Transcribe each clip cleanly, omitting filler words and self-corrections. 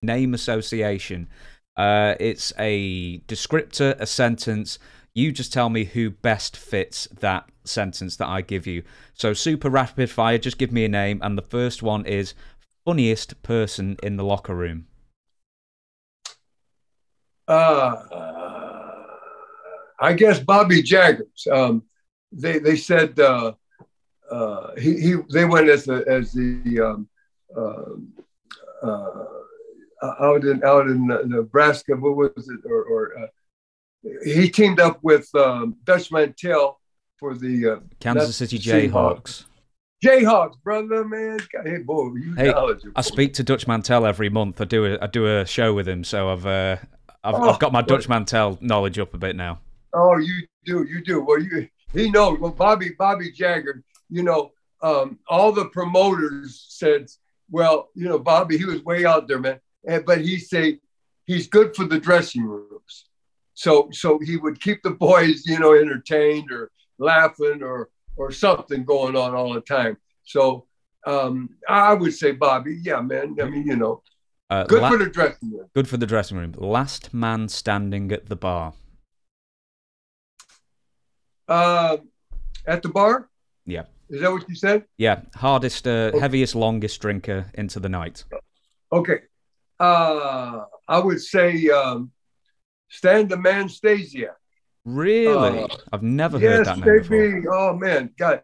name association. It's a descriptor, a sentence. You just tell me who best fits that sentence that I give you. So super rapid fire, just give me a name. And the first one is funniest person in the locker room. I guess Bobby Jagers. They said they went as the out in Nebraska. What was it? He teamed up with Dutch Mantel for the Kansas City Jayhawks. Jayhawks, brother, man. Hey, boy, you knowledgeable. I speak to Dutch Mantel every month. I do a show with him, so I've got my Dutch Mantel knowledge up a bit now. Oh, you do. Well, he knows. Well, Bobby Jagger, all the promoters said, well, Bobby, he was way out there, man. But he said he's good for the dressing rooms. So he would keep the boys, entertained or laughing or something going on all the time. So I would say Bobby, yeah, man. I mean, good for the dressing room. Good for the dressing room. Last man standing at the bar. At the bar? Yeah. Is that what you said? Yeah. Hardest, heaviest, longest drinker into the night. Okay. I would say Stan the Man Stasiak. Really? I've never heard that name before. Oh man, God!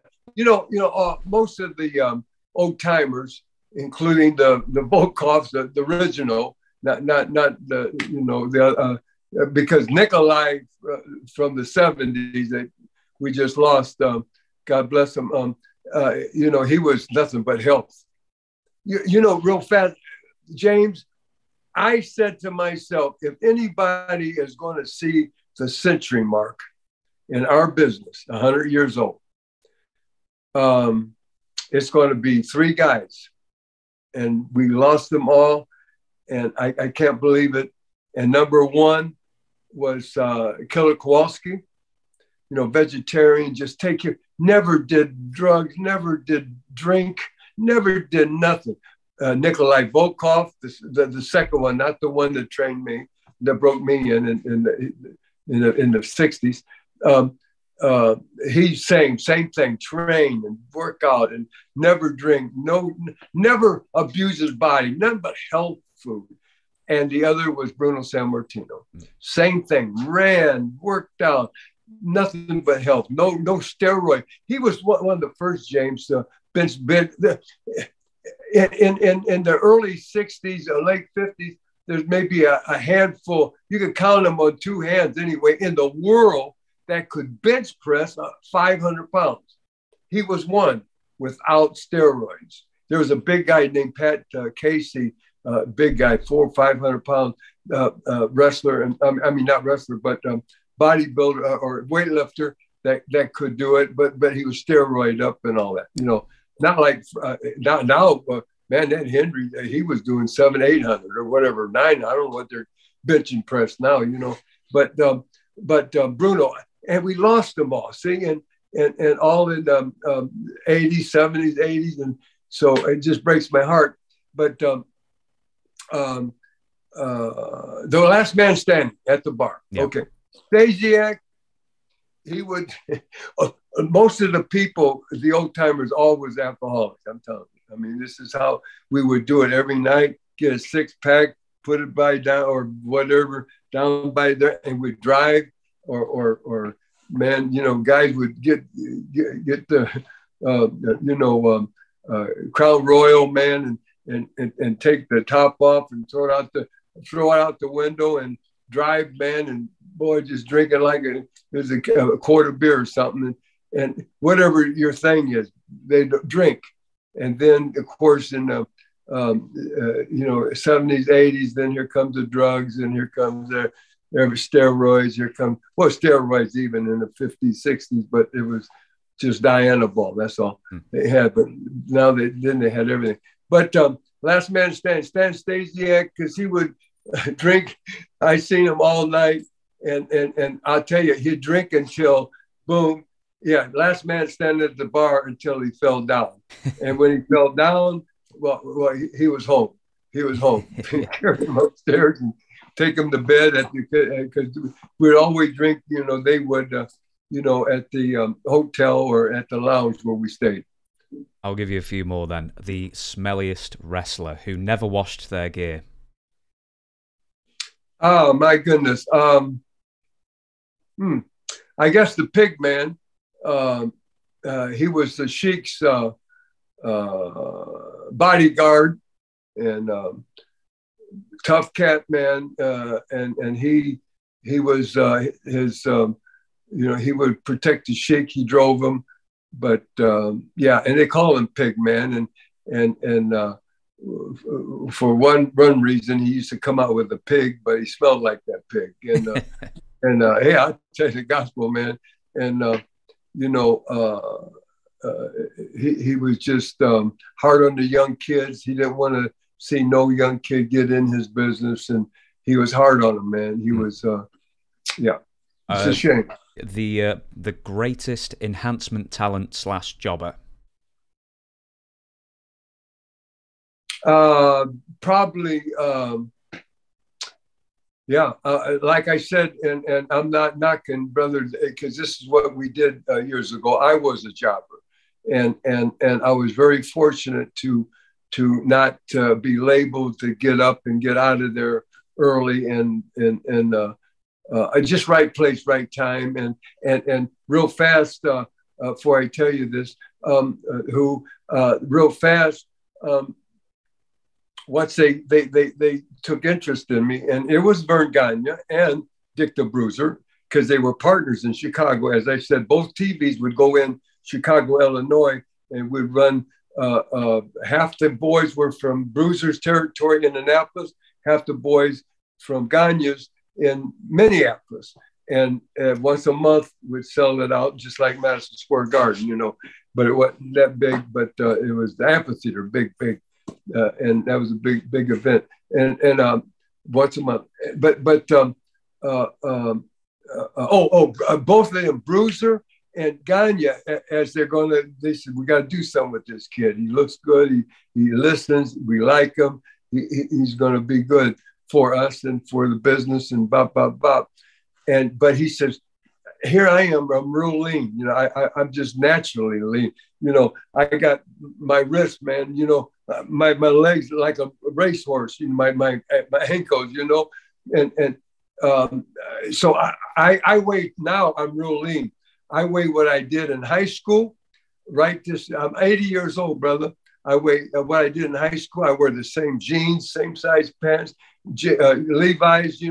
Most of the old timers, including the Volkovs, the original, not the because Nikolai from the 70s that we just lost. God bless him. He was nothing but health. Real fast, James. I said to myself, if anybody is going to see the century mark in our business, 100 years old, it's going to be three guys. And we lost them all. And I can't believe it. And number one was Killer Kowalski, vegetarian, just never did drugs, never did drink, never did nothing. Nikolai Volkov, the second one, not the one that trained me, that broke me in the 60s. He's saying same thing, train and work out and never drink, never abuse his body, nothing but health food. And the other was Bruno Sammartino. Same thing, ran, worked out, nothing but health, no steroid. He was one of the first, James, to bench big. In the early 60s or late 50s, there's maybe a handful, you could count them on two hands anyway, in the world that could bench press 500 pounds. He was one without steroids. There was a big guy named Pat Casey, big guy, 400 or 500 pound wrestler, and I mean, not wrestler, but bodybuilder or weightlifter that could do it, but he was steroid up and all that, Not like now, man. That Henry, he was doing 700-800 or whatever, 900. I don't know what they're benching press now, But Bruno, and we lost them all. See, and all in the 80s, 70s, 80s, and so it just breaks my heart. But the last man standing at the bar. Yeah. Okay, Stasiak. He would, most of the people, the old timers, always alcoholics. I'm telling you. I mean, this is how we would do it every night. Get a 6-pack, put it by down or whatever down by there, and we'd drive. Or man, guys would get the Crown Royal, man, and take the top off and throw it out the window and drive, man, and boy, just drinking like it was a quart of beer or something, and whatever your thing is, they drink. And then, of course, in the 70s, 80s, then here comes the drugs, and here comes the steroids. Here come steroids even in the 50s, 60s, but it was just Dianabol. That's all they had. But now they had everything. But last man standing, Stan Stasiak, because he would drink. I seen him all night. And I'll tell you, he'd drink until, boom, yeah, last man standing at the bar until he fell down. And when he fell down, well, he was home. he was home. Carry him upstairs and take him to bed at the, because we'd always drink, they would, at the hotel or at the lounge where we stayed. I'll give you a few more then. The smelliest wrestler who never washed their gear. Oh, my goodness. I guess the Pig Man. He was the Sheik's bodyguard and tough cat man. And he was his, he would protect the Sheik. He drove him. But yeah, and they call him Pig Man, and for one reason, he used to come out with a pig, but he smelled like that pig. And hey, I'll tell you the gospel, man. And he was just hard on the young kids. He didn't want to see no young kid get in his business, and he was hard on them, man. He was, yeah, it's a shame. The greatest enhancement talent / jobber? Probably, yeah. Like I said, and I'm not knocking, brother, because this is what we did years ago. I was a jobber, and I was very fortunate to not be labeled, to get up and get out of there early, and just right place, right time, and real fast. Before I tell you this, real fast. Once they took interest in me, and it was Vern Gagne and Dick the Bruiser, because they were partners in Chicago. As I said, both TVs would go in Chicago, Illinois, and would run. Half the boys were from Bruiser's territory in Annapolis, half the boys from Gagne's in Minneapolis. And once a month we'd sell it out, just like Madison Square Garden, but it wasn't that big, but it was the amphitheater, big. And that was a big event. And once a month, but both of them, Bruiser and Gagne, as they said, we got to do something with this kid. He looks good. He listens. We like him. He's going to be good for us and for the business and bop. But he says, here I am. I'm real lean. I'm just naturally lean. I got my wrist, man. My legs like a racehorse. My ankles. And so I weigh now. I'm real lean. I weigh what I did in high school. Right. I'm 80 years old, brother. I weigh what I did in high school. I wear the same jeans, same size pants, Levi's.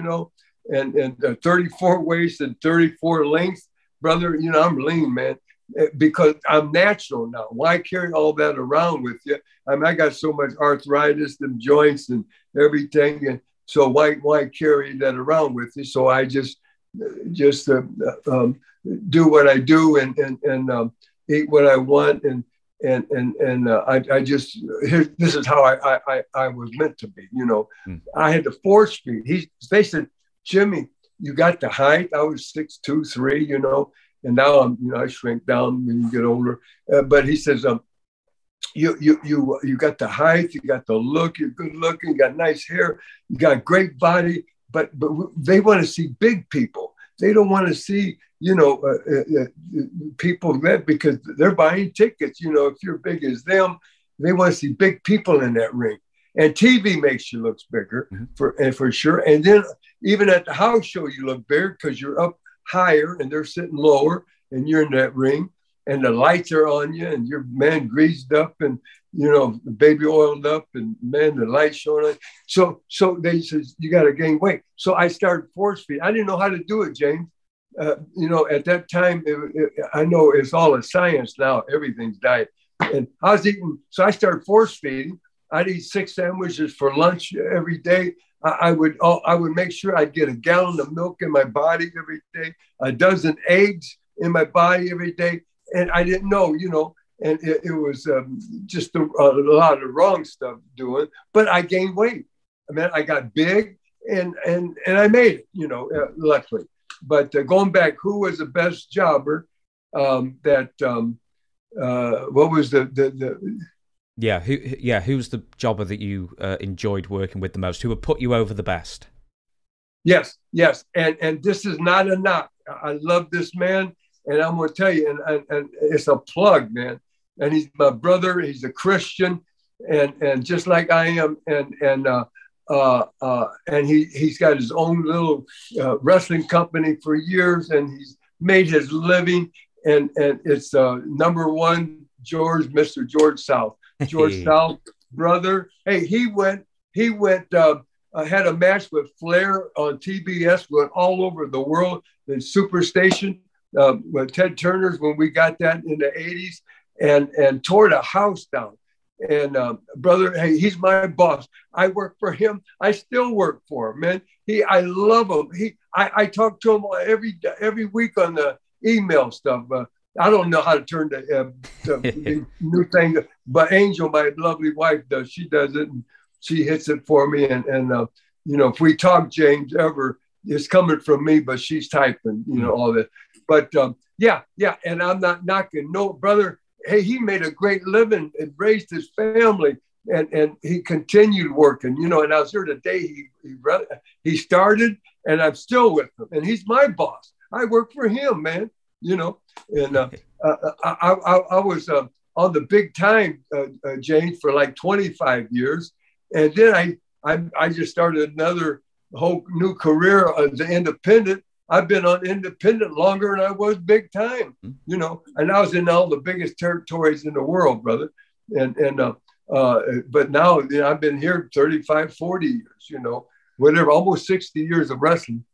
And 34 waist and 34 length, brother. I'm lean, man, because I'm natural now. Why carry all that around with you? I got so much arthritis and joints and everything, and so why carry that around with you? So I just do what I do and eat what I want, and I just this is how I was meant to be. I had to force feed. They said, Jimmy, you got the height. I was 6'2", 3", and now I shrink down when you get older. But he says, you got the height, you got the look, you're good looking, you got nice hair, you got great body, but they want to see big people. They don't want to see, people that, because they're buying tickets. If you're big as them, they want to see big people in that ring. And TV makes you look bigger, for sure. And then even at the house show, you look bigger because you're up higher and they're sitting lower and you're in that ring and the lights are on you and you're, man, greased up and, baby oiled up and, man, the lights showing on. So they says, you got to gain weight. So I started force feeding. I didn't know how to do it, James. At that time, I know it's all a science now. Everything's diet. And I was eating, so I started force feeding. I'd eat 6 sandwiches for lunch every day. I would make sure I'd get a gallon of milk in my body every day, a dozen eggs in my body every day. And I didn't know, and it was just a lot of wrong stuff doing, but I gained weight. I got big and I made it, luckily. But going back, who was the best jobber what was the Yeah, who's the jobber that you enjoyed working with the most? Who would put you over the best? Yes, yes, and this is not a knock. I love this man, and I'm going to tell you, and it's a plug, man. And he's my brother. He's a Christian, and just like I am, and he's got his own little wrestling company for years, and he's made his living, and it's number one, Mr. George South. George Hey. South, brother. Hey, he went had a match with Flair on TBS, went all over the world, the Superstation, with Ted Turner's when we got that in the 80s, and tore the house down. And brother, hey, he's my boss. I work for him. I still work for him, man. I love him. I talk to him every week on the email stuff. I don't know how to turn the new thing, but Angel, my lovely wife, does. She does it, and she hits it for me. And if we talk, James, ever, it's coming from me, but she's typing, all that. But yeah, and I'm not knocking. No, brother, hey, he made a great living and raised his family, and he continued working, and I was here the day he started, and I'm still with him, and he's my boss. I work for him, man. And I was on the big time, James, for like 25 years. And then I just started another whole new career as an independent. I've been on independent longer than I was big time, and I was in all the biggest territories in the world, brother. But now I've been here 35, 40 years, whatever, almost 60 years of wrestling.